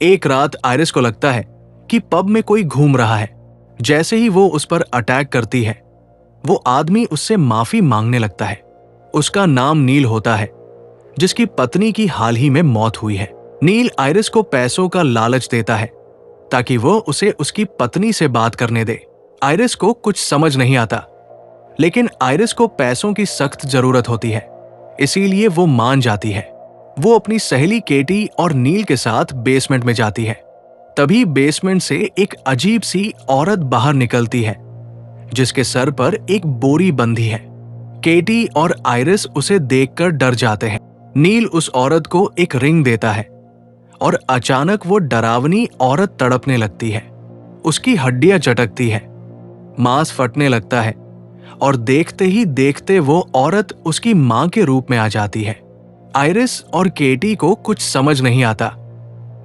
एक रात आयरिस को लगता है कि पब में कोई घूम रहा है। जैसे ही वो उस पर अटैक करती है, वो आदमी उससे माफी मांगने लगता है। उसका नाम नील होता है, जिसकी पत्नी की हाल ही में मौत हुई है। नील आयरिस को पैसों का लालच देता है ताकि वो उसे उसकी पत्नी से बात करने दे। आयरिस को कुछ समझ नहीं आता, लेकिन आयरिस को पैसों की सख्त जरूरत होती है, इसीलिए वो मान जाती है। वो अपनी सहेली केटी और नील के साथ बेसमेंट में जाती है। तभी बेसमेंट से एक अजीब सी औरत बाहर निकलती है, जिसके सर पर एक बोरी बंधी है। केटी और आयरिस उसे देखकर डर जाते हैं। नील उस औरत को एक रिंग देता है और अचानक वो डरावनी औरत तड़पने लगती है। उसकी हड्डियां चटकती है, मांस फटने लगता है और देखते ही देखते वो औरत उसकी मां के रूप में आ जाती है। आयरिस और केटी को कुछ समझ नहीं आता।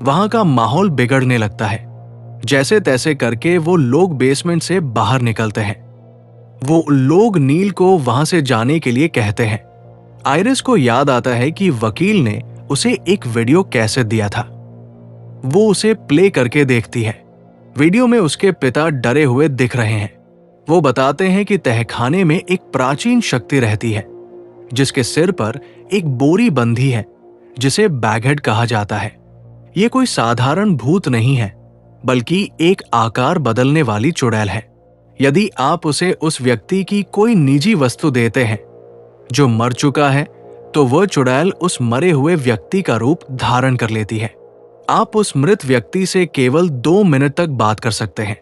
वहां का माहौल बिगड़ने लगता है। जैसे तैसे करके वो लोग बेसमेंट से बाहर निकलते हैं। वो लोग नील को वहां से जाने के लिए कहते हैं। आयरिस को याद आता है कि वकील ने उसे एक वीडियो कैसेट दिया था। वो उसे प्ले करके देखती है। वीडियो में उसके पिता डरे हुए दिख रहे हैं। वो बताते हैं कि तहखाने में एक प्राचीन शक्ति रहती है, जिसके सिर पर एक बोरी बंधी है, जिसे बैगहेड कहा जाता है। ये कोई साधारण भूत नहीं है, बल्कि एक आकार बदलने वाली चुड़ैल है। यदि आप उसे उस व्यक्ति की कोई निजी वस्तु देते हैं जो मर चुका है, तो वह चुड़ैल उस मरे हुए व्यक्ति का रूप धारण कर लेती है। आप उस मृत व्यक्ति से केवल 2 मिनट तक बात कर सकते हैं।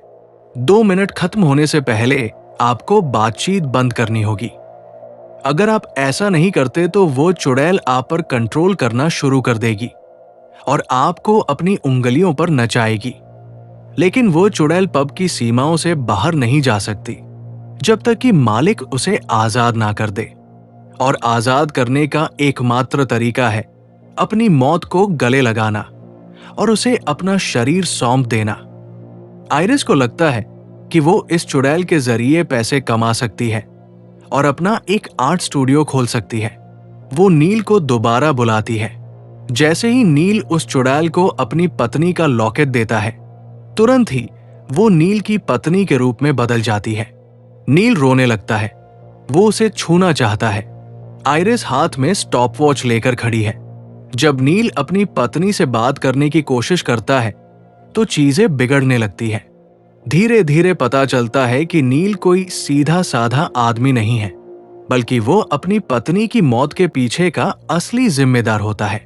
2 मिनट खत्म होने से पहले आपको बातचीत बंद करनी होगी। अगर आप ऐसा नहीं करते तो वो चुड़ैल आप पर कंट्रोल करना शुरू कर देगी और आपको अपनी उंगलियों पर नचाएगी। लेकिन वो चुड़ैल पब की सीमाओं से बाहर नहीं जा सकती जब तक कि मालिक उसे आजाद ना कर दे। और आजाद करने का एकमात्र तरीका है अपनी मौत को गले लगाना और उसे अपना शरीर सौंप देना। आयरिस को लगता है कि वो इस चुड़ैल के जरिए पैसे कमा सकती है और अपना एक आर्ट स्टूडियो खोल सकती है। वो नील को दोबारा बुलाती है। जैसे ही नील उस चुड़ैल को अपनी पत्नी का लॉकेट देता है, तुरंत ही वो नील की पत्नी के रूप में बदल जाती है। नील रोने लगता है। वो उसे छूना चाहता है। आयरिस हाथ में स्टॉपवॉच लेकर खड़ी है। जब नील अपनी पत्नी से बात करने की कोशिश करता है, तो चीजें बिगड़ने लगती है। धीरे धीरे पता चलता है कि नील कोई सीधा साधा आदमी नहीं है, बल्कि वो अपनी पत्नी की मौत के पीछे का असली जिम्मेदार होता है।